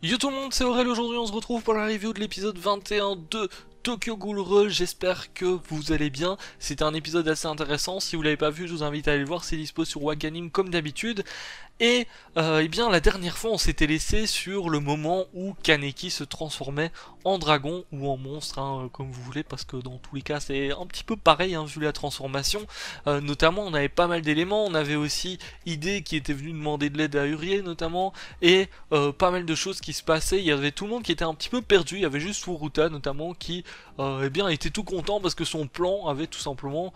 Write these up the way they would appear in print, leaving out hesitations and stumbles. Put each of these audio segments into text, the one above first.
Yo tout le monde, c'est Aurel, aujourd'hui on se retrouve pour la review de l'épisode 21 de Tokyo Ghoul Re. J'espère que vous allez bien. C'était un épisode assez intéressant, si vous l'avez pas vu je vous invite à aller le voir, c'est dispo sur Wakanim comme d'habitude. Et eh bien la dernière fois on s'était laissé sur le moment où Kaneki se transformait en dragon ou en monstre, hein, comme vous voulez, parce que dans tous les cas c'est un petit peu pareil, hein, vu la transformation. Notamment on avait pas mal d'éléments, on avait aussi Ide qui était venu demander de l'aide à Urie notamment, et pas mal de choses qui se passaient. Il y avait tout le monde qui était un petit peu perdu, il y avait juste Furuta notamment qui eh bien était tout content parce que son plan avait tout simplement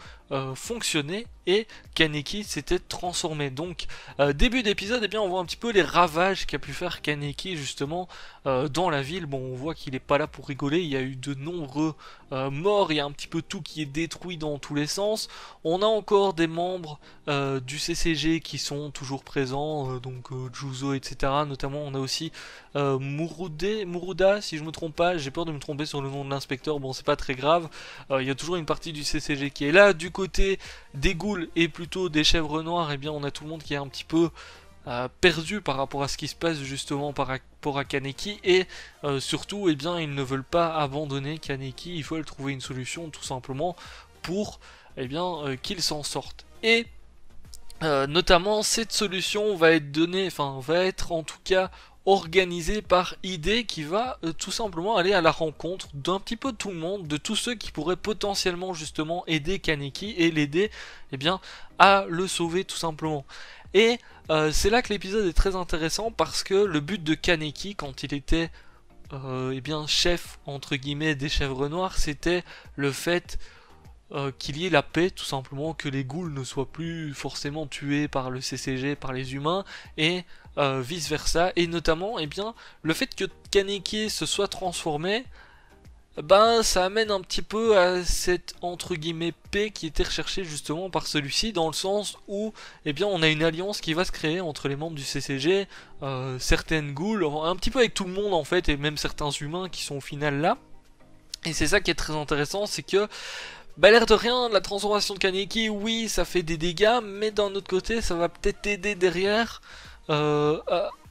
fonctionné et Kaneki s'était transformé. Donc début d'épisode, eh bien on voit un petit peu les ravages qu'a pu faire Kaneki justement dans la ville. Bon, on voit qu'il est pas là pour rigoler, il y a eu de nombreux morts, il y a un petit peu tout qui est détruit dans tous les sens. On a encore des membres du CCG qui sont toujours présents, donc Juzo, etc. Notamment on a aussi Muruda, si je me trompe pas, j'ai peur de me tromper sur le nom de l'inspecteur, bon c'est pas très grave. Il y a toujours une partie du CCG qui est là. Du côté des ghouls et plutôt des chèvres noires, eh bien on a tout le monde qui est un petit peu perdu par rapport à ce qui se passe justement par rapport à Kaneki, et surtout eh bien ils ne veulent pas abandonner Kaneki, il faut trouver une solution tout simplement pour eh bien qu'il s'en sorte. Et notamment cette solution va être donnée, enfin va être en tout cas organisée par Ide, qui va tout simplement aller à la rencontre d'un petit peu tout le monde, de tous ceux qui pourraient potentiellement justement aider Kaneki et l'aider eh bien à le sauver tout simplement. Et c'est là que l'épisode est très intéressant parce que le but de Kaneki quand il était eh bien chef entre guillemets des chèvres noires, c'était le fait qu'il y ait la paix, tout simplement, que les ghouls ne soient plus forcément tués par le CCG, par les humains, et vice versa. Et notamment, eh bien, le fait que Kaneki se soit transformé, ben ça amène un petit peu à cette entre guillemets paix qui était recherchée justement par celui-ci, dans le sens où eh bien on a une alliance qui va se créer entre les membres du CCG, certaines ghouls, un petit peu avec tout le monde en fait, et même certains humains qui sont au final là. Et c'est ça qui est très intéressant, c'est que bah l'air de rien, la transformation de Kaneki, oui, ça fait des dégâts, mais d'un autre côté, ça va peut-être aider derrière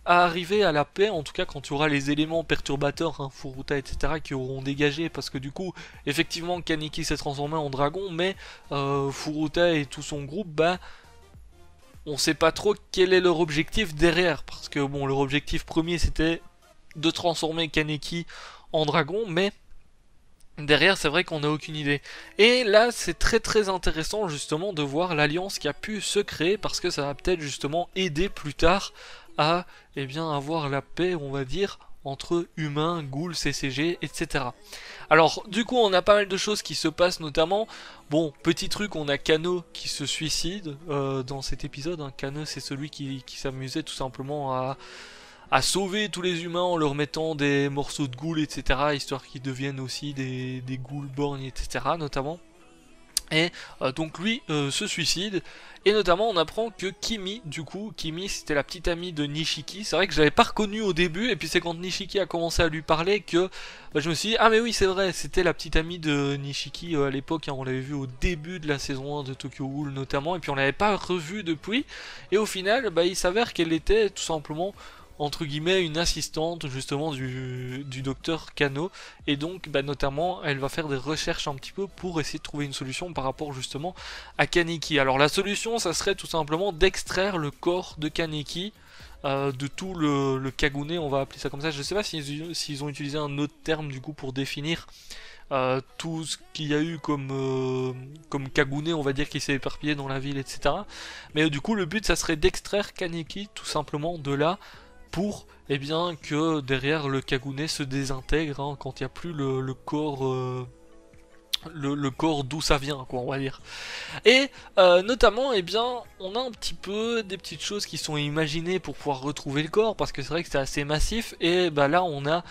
à arriver à la paix, en tout cas quand tu auras les éléments perturbateurs, hein, Furuta, etc., qui auront dégagé, parce que du coup, effectivement, Kaneki s'est transformé en dragon, mais Furuta et tout son groupe, bah, on sait pas trop quel est leur objectif derrière, parce que bon, leur objectif premier, c'était de transformer Kaneki en dragon, mais derrière, c'est vrai qu'on n'a aucune idée. Et là, c'est très très intéressant justement de voir l'alliance qui a pu se créer, parce que ça va peut-être justement aider plus tard à eh bien, avoir la paix, on va dire, entre humains, ghouls, CCG, etc. Alors, du coup, on a pas mal de choses qui se passent, notamment, bon, petit truc, on a Kano qui se suicide dans cet épisode. Hein. Kano, c'est celui qui s'amusait tout simplement à sauver tous les humains en leur mettant des morceaux de ghouls, etc., histoire qu'ils deviennent aussi des ghouls borgnes, etc., notamment. Et donc lui se suicide, et notamment on apprend que Kimi, du coup, Kimi c'était la petite amie de Nishiki. C'est vrai que je l'avais pas reconnu au début, et puis c'est quand Nishiki a commencé à lui parler que bah, je me suis dit, ah mais oui c'est vrai, c'était la petite amie de Nishiki à l'époque, hein, on l'avait vu au début de la saison 1 de Tokyo Ghoul notamment, et puis on l'avait pas revu depuis, et au final bah, il s'avère qu'elle était tout simplement entre guillemets une assistante justement du docteur Kano, et donc bah, notamment elle va faire des recherches un petit peu pour essayer de trouver une solution par rapport justement à Kaneki. Alors la solution ça serait tout simplement d'extraire le corps de Kaneki de tout le Kagune, on va appeler ça comme ça. Je sais pas s'ils ont utilisé un autre terme du coup pour définir tout ce qu'il y a eu comme Kagune, on va dire, qui s'est éparpillé dans la ville, etc. Mais du coup le but ça serait d'extraire Kaneki tout simplement de là, pour eh bien que derrière le Kagune se désintègre, hein, quand il n'y a plus le corps le corps d'où ça vient, quoi, on va dire. Et notamment, eh bien, on a un petit peu des petites choses qui sont imaginées pour pouvoir retrouver le corps, parce que c'est vrai que c'est assez massif. Et bah là, on a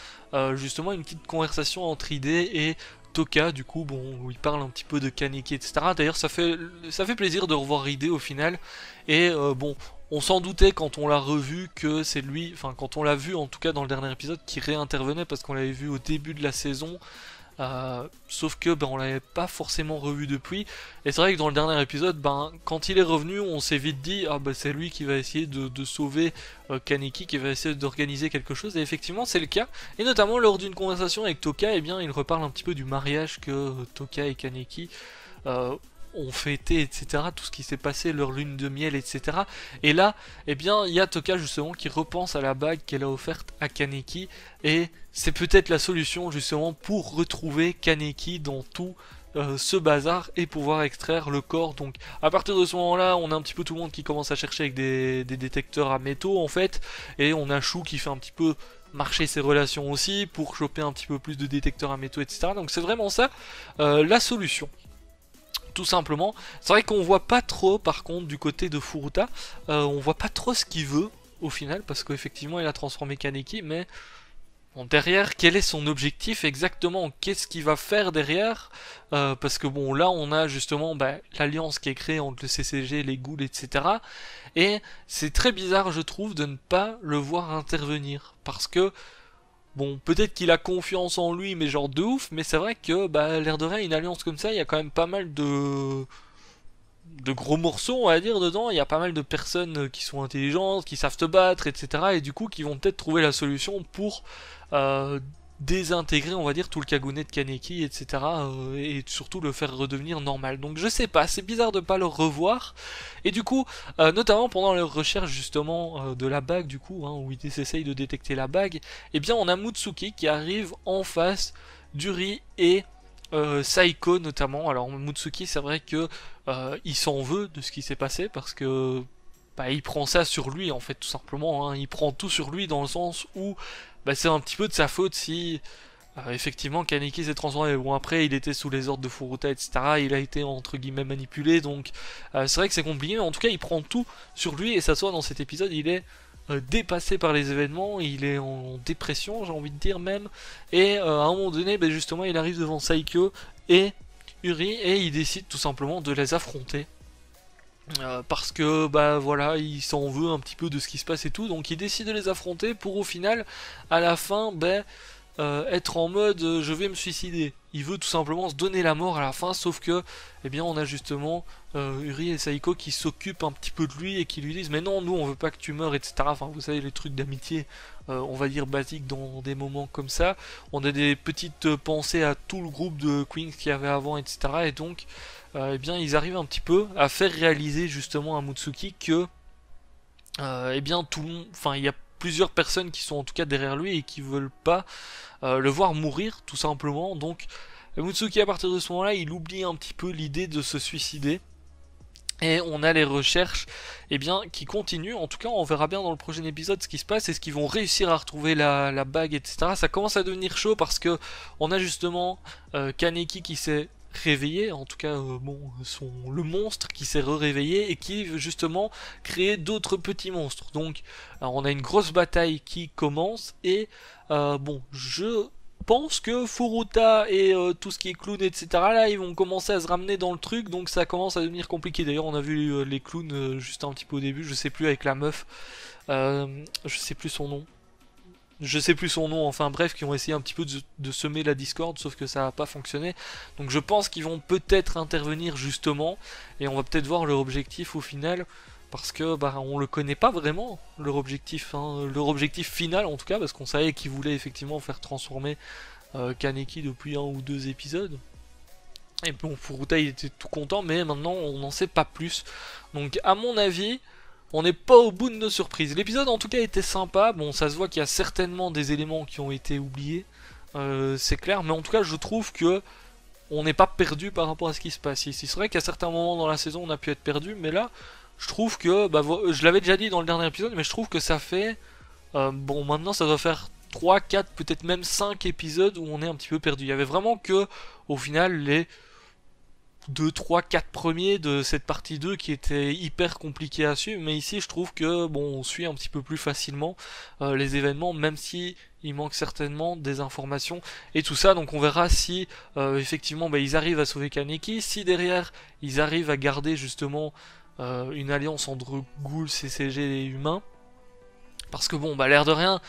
justement une petite conversation entre Ide et Toka, du coup, bon, où il parle un petit peu de Kaneki, etc. D'ailleurs, ça fait plaisir de revoir Ide au final. Et bon, on s'en doutait quand on l'a revu que c'est lui, enfin quand on l'a vu en tout cas dans le dernier épisode, qui réintervenait, parce qu'on l'avait vu au début de la saison. Sauf que on l'avait pas forcément revu depuis. Et c'est vrai que dans le dernier épisode, quand il est revenu, on s'est vite dit ah c'est lui qui va essayer de sauver Kaneki, qui va essayer d'organiser quelque chose. Et effectivement c'est le cas. Et notamment lors d'une conversation avec Toka, il reparle un petit peu du mariage que Toka et Kaneki ont fêté, etc. Tout ce qui s'est passé, leur lune de miel, etc. Et là, il y a Toka justement qui repense à la bague qu'elle a offerte à Kaneki, et c'est peut-être la solution justement pour retrouver Kaneki dans tout ce bazar et pouvoir extraire le corps. Donc à partir de ce moment-là, on a un petit peu tout le monde qui commence à chercher avec des détecteurs à métaux en fait, et on a Chou qui fait un petit peu marcher ses relations aussi pour choper un petit peu plus de détecteurs à métaux, etc. Donc c'est vraiment ça la solution. Tout simplement. C'est vrai qu'on voit pas trop par contre du côté de Furuta, on voit pas trop ce qu'il veut au final, parce qu'effectivement il a transformé Kaneki, mais bon, derrière, quel est son objectif exactement? Qu'est-ce qu'il va faire derrière? Parce que bon, là on a justement l'alliance qui est créée entre le CCG, les ghouls, etc. Et c'est très bizarre je trouve de ne pas le voir intervenir, parce que bon, peut-être qu'il a confiance en lui, mais genre de ouf, mais c'est vrai que, l'air de rien, une alliance comme ça, il y a quand même pas mal de gros morceaux, on va dire, dedans. Il y a pas mal de personnes qui sont intelligentes, qui savent te battre, etc. Et du coup, qui vont peut-être trouver la solution pour désintégrer, on va dire, tout le Kagune de Kaneki, etc. Et surtout le faire redevenir normal. Donc je sais pas, c'est bizarre de pas le revoir. Et du coup, notamment pendant leur recherche justement de la bague, du coup, où ils essayent de détecter la bague, on a Mutsuki qui arrive en face d'Uri et Saiko notamment. Alors Mutsuki, c'est vrai que il s'en veut de ce qui s'est passé parce que il prend ça sur lui en fait, tout simplement. Il prend tout sur lui dans le sens où c'est un petit peu de sa faute si effectivement Kaneki s'est transformé. Bon, après il était sous les ordres de Furuta, etc. Il a été entre guillemets manipulé, donc c'est vrai que c'est compliqué, mais en tout cas il prend tout sur lui, et ça soit dans cet épisode, il est dépassé par les événements, il est en dépression, j'ai envie de dire même, et à un moment donné, justement, il arrive devant Saikyo et Uri, et il décide tout simplement de les affronter. Parce que voilà, il s'en veut un petit peu de ce qui se passe et tout, donc il décide de les affronter pour au final, à la fin, être en mode je vais me suicider. Il veut tout simplement se donner la mort à la fin, sauf que on a justement Uri et Saiko qui s'occupent un petit peu de lui et qui lui disent mais non, nous on veut pas que tu meurs, etc. Enfin vous savez, les trucs d'amitié on va dire basiques dans des moments comme ça. On a des petites pensées à tout le groupe de Queens qu'il y avait avant, etc. Et donc ils arrivent un petit peu à faire réaliser justement à Mutsuki que tout le monde, enfin il y a plusieurs personnes qui sont en tout cas derrière lui et qui veulent pas le voir mourir tout simplement. Donc Mutsuki, à partir de ce moment là, il oublie un petit peu l'idée de se suicider, et on a les recherches qui continuent. En tout cas on verra bien dans le prochain épisode ce qui se passe. Est-ce qu'ils vont réussir à retrouver la bague, etc. Ça commence à devenir chaud parce que on a justement Kaneki qui s'est réveillé, en tout cas le monstre qui s'est réveillé et qui veut justement créer d'autres petits monstres. Donc on a une grosse bataille qui commence, et je pense que Furuta et tout ce qui est clown, etc. là ils vont commencer à se ramener dans le truc, donc ça commence à devenir compliqué. D'ailleurs on a vu les clowns juste un petit peu au début, je sais plus, avec la meuf, je sais plus son nom. Enfin bref, qui ont essayé un petit peu de semer la discorde, sauf que ça n'a pas fonctionné. Donc je pense qu'ils vont peut-être intervenir justement, et on va peut-être voir leur objectif au final, parce que on le connaît pas vraiment, leur objectif final en tout cas, parce qu'on savait qu'ils voulaient effectivement faire transformer Kaneki depuis 1 ou 2 épisodes. Et bon, Furuta il était tout content, mais maintenant on n'en sait pas plus. Donc à mon avis, on n'est pas au bout de nos surprises. L'épisode en tout cas était sympa. Bon, ça se voit qu'il y a certainement des éléments qui ont été oubliés, c'est clair, mais en tout cas je trouve que on n'est pas perdu par rapport à ce qui se passe ici. C'est vrai qu'à certains moments dans la saison on a pu être perdu, mais là je trouve que, je l'avais déjà dit dans le dernier épisode, mais je trouve que ça fait, maintenant ça doit faire 3, 4, peut-être même 5 épisodes où on est un petit peu perdu. Il y avait vraiment que, au final, les 2, 3, 4 premiers de cette partie 2 qui étaient hyper compliqués à suivre, mais ici je trouve que on suit un petit peu plus facilement les événements, même si il manque certainement des informations et tout ça. Donc on verra si effectivement ils arrivent à sauver Kaneki, si derrière ils arrivent à garder justement une alliance entre ghouls, CCG et humains, parce que l'air de rien,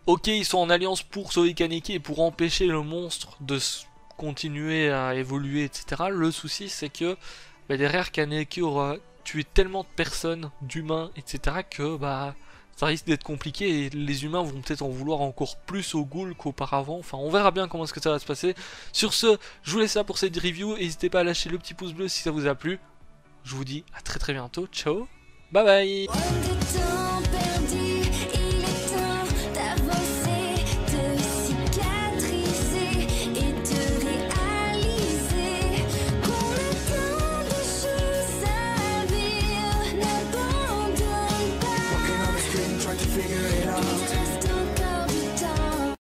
Ok, ils sont en alliance pour sauver Kaneki et pour empêcher le monstre de continuer à évoluer, etc. Le souci, c'est que bah, derrière, Kaneki aura tué tellement de personnes, d'humains, etc. que bah ça risque d'être compliqué et les humains vont peut-être en vouloir encore plus aux ghouls qu'auparavant. Enfin, on verra bien comment est-ce que ça va se passer. Sur ce, je vous laisse ça pour cette review. N'hésitez pas à lâcher le petit pouce bleu si ça vous a plu. Je vous dis à très bientôt. Ciao, bye bye.